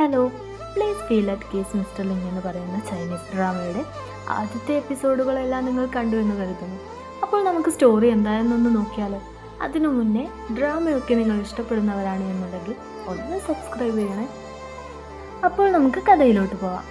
Hello, please feel at case mister link എന്ന് പറയുന്ന Chinese ഡ്രാമയുടെ ആദ്യത്തെ എപ്പിസോഡുകളെല്ലാം നിങ്ങൾ കണ്ടു എന്ന് കരുതുന്നു. അപ്പോൾ നമുക്ക് സ്റ്റോറി എന്തായെന്നൊന്ന് നോക്കിയാലോ. അതിനു മുന്നേ ഡ്രാമയൊക്കെ നിങ്ങൾ ഇഷ്ടപ്പെടുന്നവരാണ് എന്നുണ്ടെങ്കിൽ ഒന്ന് സബ്സ്ക്രൈബ് ചെയ്യണേ. അപ്പോൾ നമുക്ക് കഥയിലോട്ട് പോവാം.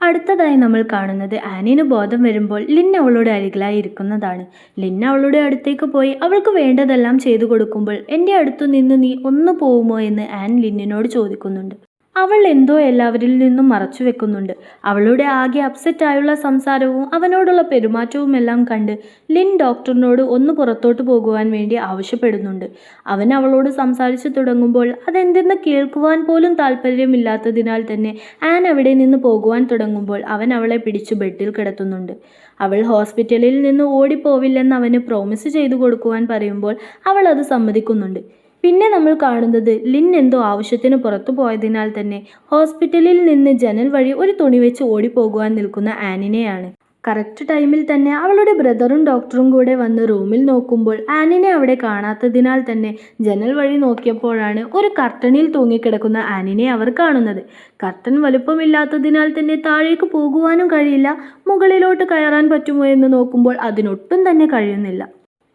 അടുത്തതായി നമ്മൾ കാണുന്നത് ആനിന് ബോധം വരുമ്പോൾ ലിൻ അവളുടെ അരികിലായി ഇരിക്കുന്നതാണ്. ലിൻ അവളുടെ അടുത്തേക്ക് പോയി അവൾക്ക് വേണ്ടതെല്ലാം ചെയ്തു കൊടുക്കുമ്പോൾ എൻ്റെ അടുത്തു നിന്ന് നീ ഒന്ന് പോവുമോ എന്ന് ആൻ ലിന്നിനോട് ചോദിക്കുന്നുണ്ട്. അവൾ എന്തോ എല്ലാവരിൽ നിന്നും മറച്ചു വെക്കുന്നുണ്ട്. അവളുടെ ആകെ അപ്സെറ്റായുള്ള സംസാരവും അവനോടുള്ള പെരുമാറ്റവും എല്ലാം കണ്ട് ലിൻ ഡോക്ടറിനോട് ഒന്ന് പുറത്തോട്ട് പോകുവാൻ വേണ്ടി ആവശ്യപ്പെടുന്നുണ്ട്. അവൻ അവളോട് സംസാരിച്ചു തുടങ്ങുമ്പോൾ അതെന്തെന്ന് കേൾക്കുവാൻ പോലും താല്പര്യമില്ലാത്തതിനാൽ തന്നെ ആൻ അവിടെ നിന്ന് പോകുവാൻ തുടങ്ങുമ്പോൾ അവൻ അവളെ പിടിച്ചു ബെഡിൽ കിടത്തുന്നുണ്ട്. അവൾ ഹോസ്പിറ്റലിൽ നിന്ന് ഓടിപ്പോവില്ലെന്ന് അവന് പ്രോമിസ് ചെയ്തു കൊടുക്കുവാൻ പറയുമ്പോൾ അവൾ അത് സമ്മതിക്കുന്നുണ്ട്. പിന്നെ നമ്മൾ കാണുന്നത് ലിൻ എന്തോ ആവശ്യത്തിന് പുറത്തു പോയതിനാൽ തന്നെ ഹോസ്പിറ്റലിൽ നിന്ന് ജനൽ വഴി ഒരു തുണി വെച്ച് ഓടിപ്പോകുവാൻ നിൽക്കുന്ന ആനിനെയാണ്. കറക്റ്റ് ടൈമിൽ തന്നെ അവളുടെ ബ്രദറും ഡോക്ടറും കൂടെ വന്ന് റൂമിൽ നോക്കുമ്പോൾ ആനിനെ അവിടെ കാണാത്തതിനാൽ തന്നെ ജനൽ വഴി നോക്കിയപ്പോഴാണ് ഒരു കർട്ടനിൽ തൂങ്ങിക്കിടക്കുന്ന ആനിനെ അവർ കാണുന്നത്. കർട്ടൻ വലുപ്പമില്ലാത്തതിനാൽ തന്നെ താഴേക്ക് പോകുവാനും കഴിയില്ല. മുകളിലോട്ട് കയറാൻ പറ്റുമോ എന്ന് നോക്കുമ്പോൾ അതിനൊട്ടും തന്നെ കഴിയുന്നില്ല.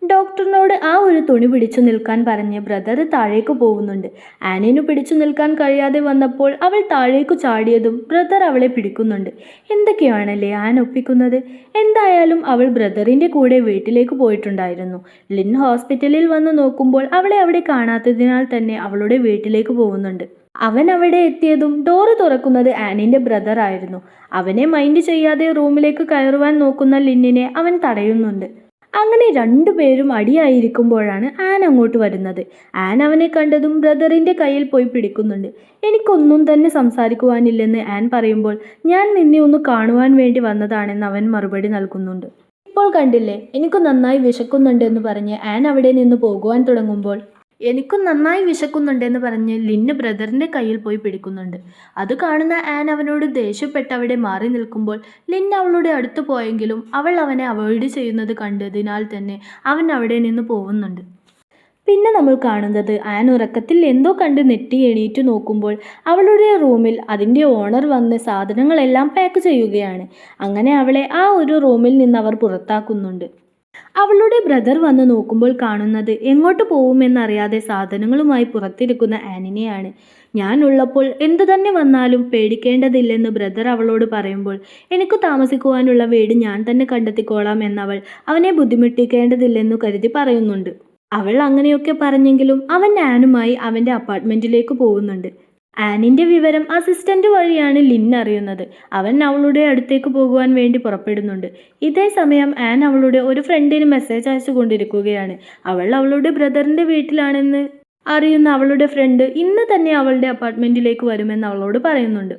ഡോക്ടറിനോട് ആ ഒരു തുണി പിടിച്ചു നിൽക്കാൻ പറഞ്ഞ് ബ്രദർ താഴേക്ക് പോകുന്നുണ്ട്. ആനിനു പിടിച്ചു നിൽക്കാൻ കഴിയാതെ വന്നപ്പോൾ അവൾ താഴേക്ക് ചാടിയതും ബ്രദർ അവളെ പിടിക്കുന്നുണ്ട്. എന്തൊക്കെയാണല്ലേ ആൻ ഒപ്പിക്കുന്നത്. എന്തായാലും അവൾ ബ്രദറിൻ്റെ കൂടെ വീട്ടിലേക്ക് പോയിട്ടുണ്ടായിരുന്നു. ലിൻ ഹോസ്പിറ്റലിൽ വന്ന് നോക്കുമ്പോൾ അവളെ അവിടെ കാണാത്തതിനാൽ തന്നെ അവളുടെ വീട്ടിലേക്ക് പോകുന്നുണ്ട്. അവൻ അവിടെ എത്തിയതും ഡോറ് തുറക്കുന്നത് ആനിൻ്റെ ബ്രദർ ആയിരുന്നു. അവനെ മൈൻഡ് ചെയ്യാതെ റൂമിലേക്ക് കയറുവാൻ നോക്കുന്ന ലിന്നിനെ അവൻ തടയുന്നുണ്ട്. അങ്ങനെ രണ്ടുപേരും അടിയായിരിക്കുമ്പോഴാണ് ആൻ അങ്ങോട്ട് വരുന്നത്. ആൻ അവനെ കണ്ടതും ബ്രദറിൻ്റെ കയ്യിൽ പോയി പിടിക്കുന്നുണ്ട്. എനിക്കൊന്നും തന്നെ സംസാരിക്കുവാനില്ലെന്ന് ആൻ പറയുമ്പോൾ ഞാൻ നിന്നെ ഒന്ന് കാണുവാൻ വേണ്ടി വന്നതാണെന്ന് അവൻ മറുപടി നൽകുന്നുണ്ട്. ഇപ്പോൾ കണ്ടില്ലേ, എനിക്ക് നന്നായി വിശക്കുന്നുണ്ടെന്ന് പറഞ്ഞ് ആൻ അവിടെ നിന്ന് പോകുവാൻ തുടങ്ങുമ്പോൾ എനിക്കും നന്നായി വിശക്കുന്നുണ്ടെന്ന് പറഞ്ഞ് ലിന്ന് ബ്രദറിൻ്റെ കയ്യിൽ പോയി പിടിക്കുന്നുണ്ട്. അത് കാണുന്ന ആൻ അവനോട് ദേഷ്യപ്പെട്ട് അവിടെ മാറി നിൽക്കുമ്പോൾ ലിൻ അവളുടെ അടുത്ത് പോയെങ്കിലും അവൾ അവനെ അവോയ്ഡ് ചെയ്യുന്നത് കണ്ടതിനാൽ തന്നെ അവൻ അവിടെ നിന്ന് പോകുന്നുണ്ട്. പിന്നെ നമ്മൾ കാണുന്നത് ആൻ ഉറക്കത്തിൽ എന്തോ കണ്ട് നെറ്റി എണീറ്റ് നോക്കുമ്പോൾ അവളുടെ റൂമിൽ അതിൻ്റെ ഓണർ വന്ന് സാധനങ്ങളെല്ലാം പാക്ക് ചെയ്യുകയാണ്. അങ്ങനെ അവളെ ആ ഒരു റൂമിൽ നിന്ന് അവർ പുറത്താക്കുന്നുണ്ട്. അവളുടെ ബ്രദർ വന്ന് നോക്കുമ്പോൾ കാണുന്നത് എങ്ങോട്ട് പോകുമെന്നറിയാതെ സാധനങ്ങളുമായി പുറത്തിരിക്കുന്ന ആനിനെയാണ്. ഞാൻ ഉള്ളപ്പോൾ എന്തു തന്നെ വന്നാലും പേടിക്കേണ്ടതില്ലെന്ന് ബ്രദർ അവളോട് പറയുമ്പോൾ എനിക്ക് താമസിക്കുവാനുള്ള വീട് ഞാൻ തന്നെ കണ്ടെത്തിക്കോളാം എന്നവൾ അവനെ ബുദ്ധിമുട്ടിക്കേണ്ടതില്ലെന്നു കരുതി പറയുന്നുണ്ട്. അവൾ അങ്ങനെയൊക്കെ പറഞ്ഞെങ്കിലും അവൻ ആനുമായി അവൻ്റെ അപ്പാർട്ട്മെൻറ്റിലേക്ക് പോകുന്നുണ്ട്. ആനിൻ്റെ വിവരം അസിസ്റ്റൻ്റ് വഴിയാണ് ലിൻ അറിയുന്നത്. അവൻ അവളുടെ അടുത്തേക്ക് പോകുവാൻ വേണ്ടി പുറപ്പെടുന്നുണ്ട്. ഇതേ സമയം ആൻ അവളുടെ ഒരു ഫ്രണ്ടിന് മെസ്സേജ് അയച്ചു കൊണ്ടിരിക്കുകയാണ്. അവൾ അവളുടെ ബ്രദറിൻ്റെ വീട്ടിലാണെന്ന് അറിയുന്ന അവളുടെ ഫ്രണ്ട് ഇന്ന് തന്നെ അവളുടെ അപ്പാർട്ട്മെൻറ്റിലേക്ക് വരുമെന്ന് അവളോട് പറയുന്നുണ്ട്.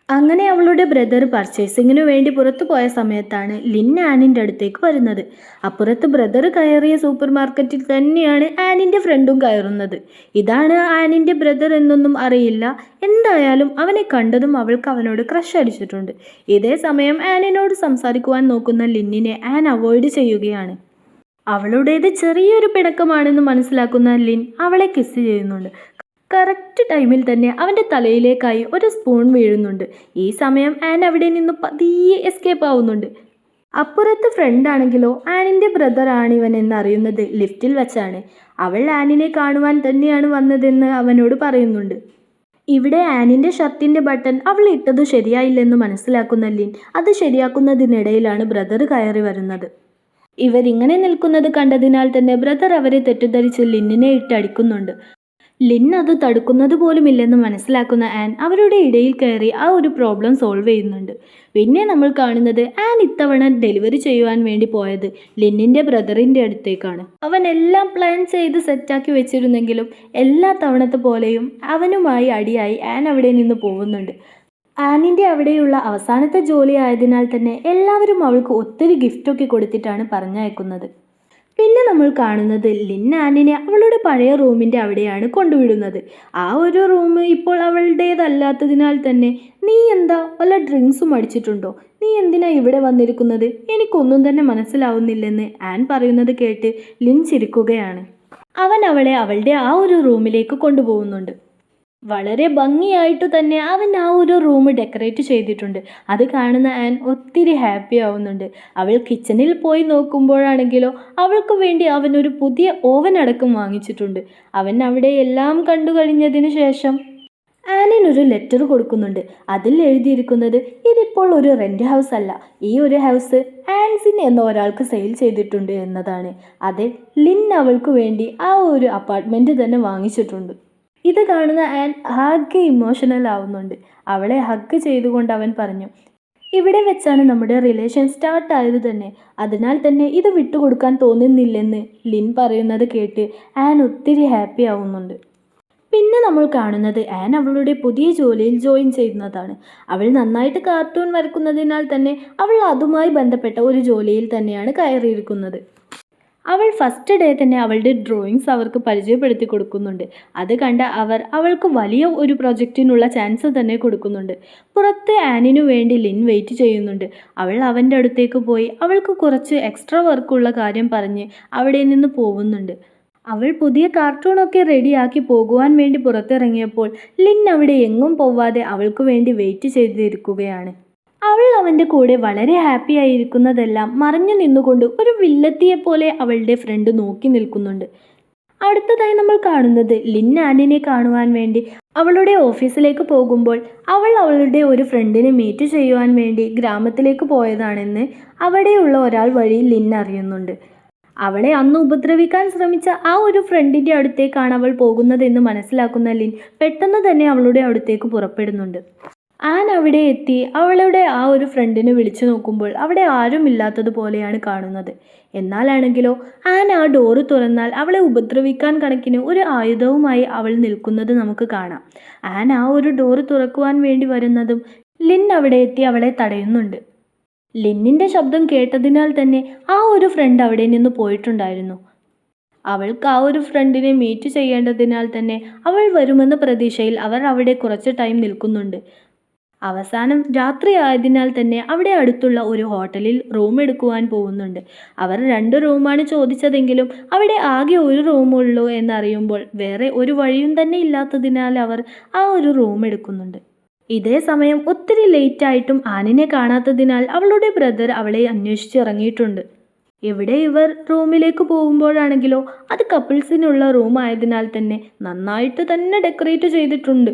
അങ്ങനെ അവളുടെ ബ്രദർ പർച്ചേസിങ്ങിനു വേണ്ടി പുറത്തു പോയ സമയത്താണ് ലിൻ ആനിൻ്റെ അടുത്തേക്ക് വരുന്നത്. അപ്പുറത്ത് ബ്രദർ കയറിയ സൂപ്പർ മാർക്കറ്റിൽ തന്നെയാണ് ആനിൻ്റെ ഫ്രണ്ടും കയറുന്നത്. ഇതാണ് ആനിൻ്റെ ബ്രദർ എന്നൊന്നും അറിയില്ല. എന്തായാലും അവനെ കണ്ടതും അവൾക്ക് അവനോട് ക്രഷ് അടിച്ചിട്ടുണ്ട്. ഇതേ സമയം ആനിനോട് സംസാരിക്കുവാൻ നോക്കുന്ന ലിന്നിനെ ആൻ അവോയ്ഡ് ചെയ്യുകയാണ്. അവളുടേത് ചെറിയൊരു പിണക്കമാണെന്ന് മനസ്സിലാക്കുന്ന ലിൻ അവളെ കിസ് ചെയ്യുന്നുണ്ട്. കറക്റ്റ് ടൈമിൽ തന്നെ അവൻ്റെ തലയിലേക്കായി ഒരു സ്പൂൺ വീഴുന്നുണ്ട്. ഈ സമയം ആൻ അവിടെ നിന്ന് പതിയെ എസ്കേപ്പ് ആവുന്നുണ്ട്. അപ്പുറത്ത് ഫ്രണ്ടാണെങ്കിലോ ആനിൻ്റെ ബ്രദറാണിവൻ എന്നറിയുന്നത് ലിഫ്റ്റിൽ വെച്ചാണ്. അവൾ ആനിനെ കാണുവാൻ തന്നെയാണ് വന്നതെന്ന് അവനോട് പറയുന്നുണ്ട്. ഇവിടെ ആനിൻ്റെ ഷർട്ടിൻ്റെ ബട്ടൺ അവൾ ഇട്ടത് ശരിയായില്ലെന്ന് മനസ്സിലാക്കുന്ന ലിൻ അത് ശരിയാക്കുന്നതിനിടയിലാണ് ബ്രദർ കയറി വരുന്നത്. ഇവരിങ്ങനെ നിൽക്കുന്നത് കണ്ടതിനാൽ തന്നെ ബ്രദർ അവരെ തെറ്റിദ്ധരിച്ച് ലിന്നിനെ ഇട്ടടിക്കുന്നുണ്ട്. ലിൻ അത് തടുക്കുന്നത് പോലുമില്ലെന്ന് മനസ്സിലാക്കുന്ന ആൻ അവരുടെ ഇടയിൽ കയറി ആ ഒരു പ്രോബ്ലം സോൾവ് ചെയ്യുന്നുണ്ട്. പിന്നെ നമ്മൾ കാണുന്നത് ആൻ ഇത്തവണ ഡെലിവറി ചെയ്യുവാൻ വേണ്ടി പോയത് ലിന്നിൻ്റെ ബ്രദറിൻ്റെ അടുത്തേക്കാണ്. അവൻ എല്ലാം പ്ലാൻ ചെയ്ത് സെറ്റാക്കി വെച്ചിരുന്നെങ്കിലും എല്ലാ തവണത്തെ പോലെയും അവനുമായി അടിയായി ആൻ അവിടെ നിന്ന് പോകുന്നുണ്ട്. ആനിൻ്റെ അവിടെയുള്ള അവസാനത്തെ ജോലി ആയതിനാൽ തന്നെ എല്ലാവരും അവൾക്ക് ഒത്തിരി ഗിഫ്റ്റൊക്കെ കൊടുത്തിട്ടാണ് പറഞ്ഞയക്കുന്നത്. പിന്നെ നമ്മൾ കാണുന്നത് ലിൻ ആനിനെ അവളുടെ പഴയ റൂമിൻ്റെ അവിടെയാണ് കൊണ്ടുവിടുന്നത്. ആ ഒരു റൂം ഇപ്പോൾ അവളുടേതല്ലാത്തതിനാൽ തന്നെ നീ എന്താ വല്ല ഡ്രിങ്ക്സും അടിച്ചിട്ടുണ്ടോ, നീ എന്തിനാ ഇവിടെ വന്നിരിക്കുന്നത്, എനിക്കൊന്നും തന്നെ മനസ്സിലാവുന്നില്ലെന്ന് ആൻ പറയുന്നത് കേട്ട് ലിൻ ചിരിക്കുകയാണ്. അവൻ അവളെ അവളുടെ ആ ഒരു റൂമിലേക്ക് കൊണ്ടുപോകുന്നുണ്ട്. വളരെ ഭംഗിയായിട്ട് തന്നെ അവൻ ആ ഒരു റൂം ഡെക്കറേറ്റ് ചെയ്തിട്ടുണ്ട്. അത് കാണുന്ന ആൻ ഒത്തിരി ഹാപ്പി ആവുന്നുണ്ട്. അവൾ കിച്ചണിൽ പോയി നോക്കുമ്പോഴാണെങ്കിലോ അവൾക്ക് വേണ്ടി അവൻ ഒരു പുതിയ ഓവൻ അടക്കം വാങ്ങിച്ചിട്ടുണ്ട്. അവൻ അവിടെ എല്ലാം കണ്ടു കഴിഞ്ഞതിന് ശേഷം ആനിനൊരു ലെറ്റർ കൊടുക്കുന്നുണ്ട്. അതിൽ എഴുതിയിരിക്കുന്നത് ഇതിപ്പോൾ ഒരു റെന്റ് ഹൗസ് അല്ല, ഈ ഒരു ഹൗസ് ആൻസിൻ എന്ന ഒരാൾക്ക് സെയിൽ ചെയ്തിട്ടുണ്ട് എന്നതാണ്. അതെ, ലിൻ അവൾക്ക് വേണ്ടി ആ ഒരു അപ്പാർട്ട്മെന്റ് തന്നെ വാങ്ങിച്ചിട്ടുണ്ട്. ഇത് കാണുന്ന ആൻ ആകെ ഇമോഷണൽ ആവുന്നുണ്ട്. അവളെ ഹഗ് ചെയ്തുകൊണ്ട് അവൻ പറഞ്ഞു, ഇവിടെ വെച്ചാണ് നമ്മുടെ റിലേഷൻ സ്റ്റാർട്ട് ആയത് തന്നെ, അതിനാൽ തന്നെ ഇത് വിട്ടുകൊടുക്കാൻ തോന്നുന്നില്ലെന്ന് ലിൻ പറയുന്നത് കേട്ട് ആൻ ഒത്തിരി ഹാപ്പി ആവുന്നുണ്ട്. പിന്നെ നമ്മൾ കാണുന്നത് ആൻ അവളുടെ പുതിയ ജോലിയിൽ ജോയിൻ ചെയ്യുന്നതാണ്. അവൾ നന്നായിട്ട് കാർട്ടൂൺ വരക്കുന്നതിനാൽ തന്നെ അവൾ അതുമായി ബന്ധപ്പെട്ട ഒരു ജോലിയിൽ തന്നെയാണ് കയറിയിരിക്കുന്നത്. അവൾ ഫസ്റ്റ് ഡേ തന്നെ അവളുടെ ഡ്രോയിങ്സ് അവർക്ക് പരിചയപ്പെടുത്തി കൊടുക്കുന്നുണ്ട്. അത് കണ്ട അവർ അവൾക്ക് വലിയ ഒരു പ്രൊജക്റ്റിനുള്ള ചാൻസ് തന്നെ കൊടുക്കുന്നുണ്ട്. പുറത്ത് ആനിനു വേണ്ടി ലിൻ വെയിറ്റ് ചെയ്യുന്നുണ്ട്. അവൾ അവൻ്റെ അടുത്തേക്ക് പോയി അവൾക്ക് കുറച്ച് എക്സ്ട്രാ വർക്കുള്ള കാര്യം പറഞ്ഞ് അവിടെ നിന്ന് പോകുന്നുണ്ട്. അവൾ പുതിയ കാർട്ടൂണൊക്കെ റെഡിയാക്കി പോകുവാൻ വേണ്ടി പുറത്തിറങ്ങിയപ്പോൾ ലിൻ അവിടെ എങ്ങും പോവാതെ അവൾക്ക് വേണ്ടി വെയിറ്റ് ചെയ്തിരിക്കുകയാണ്. അവൾ അവൻ്റെ കൂടെ വളരെ ഹാപ്പി ആയിരിക്കുന്നതെല്ലാം മറഞ്ഞു നിന്നുകൊണ്ട് ഒരു വില്ലത്തിയെപ്പോലെ അവളുടെ ഫ്രണ്ട് നോക്കി നിൽക്കുന്നുണ്ട്. അടുത്തതായി നമ്മൾ കാണുന്നത് ലിൻ ആനിനെ കാണുവാൻ വേണ്ടി അവളുടെ ഓഫീസിലേക്ക് പോകുമ്പോൾ അവൾ അവളുടെ ഒരു ഫ്രണ്ടിനെ മീറ്റ് ചെയ്യുവാൻ വേണ്ടി ഗ്രാമത്തിലേക്ക് പോയതാണെന്ന് അവിടെയുള്ള ഒരാൾ വഴി ലിൻ അറിയുന്നുണ്ട്. അവളെ അന്ന് ഉപദ്രവിക്കാൻ ശ്രമിച്ച ആ ഒരു ഫ്രണ്ടിൻ്റെ അടുത്തേക്കാണ് അവൾ പോകുന്നതെന്ന് മനസ്സിലാക്കുന്ന ലിൻ പെട്ടെന്ന് തന്നെ അവളുടെ അടുത്തേക്ക് പുറപ്പെടുന്നുണ്ട്. ആൻ അവിടെ എത്തി അവളുടെ ആ ഒരു ഫ്രണ്ടിനെ വിളിച്ചു നോക്കുമ്പോൾ അവിടെ ആരും ഇല്ലാത്തതുപോലെയാണ് കാണുന്നത്. എന്നാലാണെങ്കിലോ ആൻ ആ ഡോറ് തുറന്നാൽ അവളെ ഉപദ്രവിക്കാൻ കണക്കിന് ഒരു ആയുധവുമായി അവൾ നിൽക്കുന്നത് നമുക്ക് കാണാം. ആൻ ആ ഒരു ഡോറ് തുറക്കുവാൻ വേണ്ടി വരുന്നതും ലിൻ അവിടെ എത്തി അവളെ തടയുന്നുണ്ട്. ലിന്നിൻ്റെ ശബ്ദം കേട്ടതിനാൽ തന്നെ ആ ഒരു ഫ്രണ്ട് അവിടെ നിന്ന് പോയിട്ടുണ്ടായിരുന്നു. അവൾക്ക് ആ ഒരു ഫ്രണ്ടിനെ മീറ്റ് ചെയ്യേണ്ടതിനാൽ തന്നെ അവൾ വരുമെന്ന പ്രതീക്ഷയിൽ അവർ അവിടെ കുറച്ച് ടൈം നിൽക്കുന്നുണ്ട്. അവസാനം രാത്രി ആയതിനാൽ തന്നെ അവിടെ അടുത്തുള്ള ഒരു ഹോട്ടലിൽ റൂം എടുക്കുവാൻ പോകുന്നുണ്ട്. അവർ 2 റൂമാണ് ചോദിച്ചതെങ്കിലും അവിടെ ആകെ ഒരു റൂമുള്ളൂ എന്നറിയുമ്പോൾ വേറെ ഒരു വഴിയും തന്നെ ഇല്ലാത്തതിനാൽ അവർ ആ ഒരു റൂം എടുക്കുന്നുണ്ട്. ഇതേ സമയം ഒത്തിരി ലേറ്റായിട്ടും ആനിനെ കാണാത്തതിനാൽ അവളുടെ ബ്രദർ അവളെ അന്വേഷിച്ച് ഇറങ്ങിയിട്ടുണ്ട്. ഇവിടെ ഇവർ റൂമിലേക്ക് പോകുമ്പോഴാണെങ്കിലോ അത് കപ്പിൾസിനുള്ള റൂം ആയതിനാൽ തന്നെ നന്നായിട്ട് തന്നെ ഡെക്കറേറ്റ് ചെയ്തിട്ടുണ്ട്.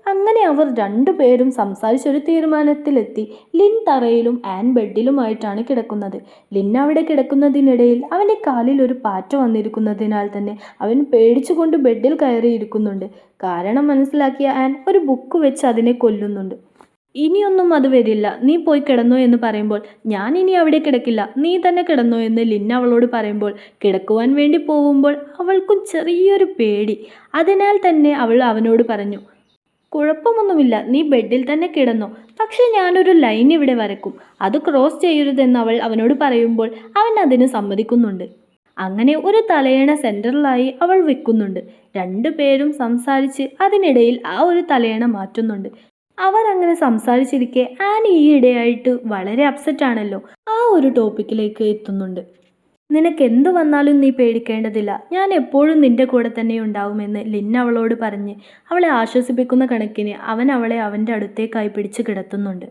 അങ്ങനെ അവർ 2 പേരും സംസാരിച്ചൊരു തീരുമാനത്തിലെത്തി. ലിൻ തറയിലും ആൻ ബെഡിലുമായിട്ടാണ് കിടക്കുന്നത്. ലിൻ അവിടെ കിടക്കുന്നതിനിടയിൽ അവൻ്റെ കാലിൽ ഒരു പാറ്റ വന്നിരിക്കുന്നതിനാൽ തന്നെ അവൻ പേടിച്ചുകൊണ്ട് ബെഡിൽ കയറിയിരിക്കുന്നുണ്ട്. കാരണം മനസ്സിലാക്കിയ ആൻ ഒരു ബുക്ക് വെച്ച് അതിനെ കൊല്ലുന്നുണ്ട്. ഇനിയൊന്നും അത് വരില്ല, നീ പോയി കിടന്നോ എന്ന് പറയുമ്പോൾ ഞാൻ ഇനി അവിടെ കിടക്കില്ല, നീ തന്നെ കിടന്നോ എന്ന് ലിൻ അവളോട് പറയുമ്പോൾ കിടക്കുവാൻ വേണ്ടി പോകുമ്പോൾ അവൾക്കും ചെറിയൊരു പേടി. അതിനാൽ തന്നെ അവൾ അവനോട് പറഞ്ഞു, കുഴപ്പമൊന്നുമില്ല, നീ ബെഡിൽ തന്നെ കിടന്നോ, പക്ഷേ ഞാനൊരു ലൈൻ ഇവിടെ വരക്കും, അത് ക്രോസ് ചെയ്യരുതെന്ന് അവൾ അവനോട് പറയുമ്പോൾ അവൻ അതിന് സമ്മതിക്കുന്നുണ്ട്. അങ്ങനെ ഒരു തലയണ സെൻറ്ററിലായി അവൾ വെക്കുന്നുണ്ട്. 2 പേരും സംസാരിച്ച് അതിനിടയിൽ ആ ഒരു തലയണ മാറ്റുന്നുണ്ട്. അവർ അങ്ങനെ സംസാരിച്ചിരിക്കെ ആൻ ഈയിടെയായിട്ട് വളരെ അപ്സെറ്റ് ആണല്ലോ, ആ ഒരു ടോപ്പിക്കിലേക്ക് എത്തുന്നുണ്ട്. നിനക്കെന്തു വന്നാലും നീ പേടിക്കേണ്ടതില്ല, ഞാൻ എപ്പോഴും നിന്റെ കൂടെ തന്നെ ഉണ്ടാവുമെന്ന് ലിൻ അവളോട് പറഞ്ഞ് അവളെ ആശ്വസിപ്പിക്കുന്ന കണക്കിന് അവൻ അവളെ അവൻ്റെ അടുത്തേക്കായി പിടിച്ചു കിടത്തുന്നുണ്ട്.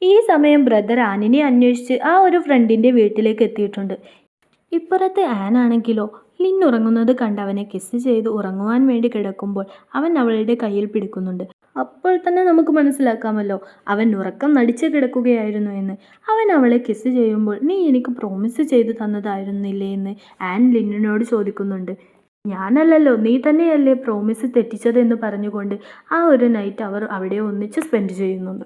ഈ സമയം ബ്രദർ ആനിനെ അന്വേഷിച്ച് ആ ഒരു ഫ്രണ്ടിൻ്റെ വീട്ടിലേക്ക് എത്തിയിട്ടുണ്ട്. ഇപ്പുറത്തെ ആൻ ആണെങ്കിലോ ലിൻ ഉറങ്ങുന്നത് കണ്ട് അവനെ കിസ് ചെയ്ത് ഉറങ്ങുവാൻ വേണ്ടി കിടക്കുമ്പോൾ അവൻ അവളുടെ കയ്യിൽ പിടിക്കുന്നുണ്ട്. അപ്പോൾ തന്നെ നമുക്ക് മനസ്സിലാക്കാമല്ലോ അവൻ ഉറക്കം നടിച്ച് കിടക്കുകയായിരുന്നു എന്ന്. അവൻ അവളെ കിസ് ചെയ്യുമ്പോൾ നീ എനിക്ക് പ്രോമിസ് ചെയ്തു തന്നതായിരുന്നില്ലേ എന്ന് ആൻ ലിന്നിനോട് ചോദിക്കുന്നുണ്ട്. ഞാനല്ലല്ലോ, നീ തന്നെയല്ലേ പ്രോമിസ് തെറ്റിച്ചതെന്ന് പറഞ്ഞുകൊണ്ട് ആ ഒരു നൈറ്റ് അവർ അവിടെ ഒന്നിച്ച് സ്പെൻഡ് ചെയ്യുന്നുണ്ട്.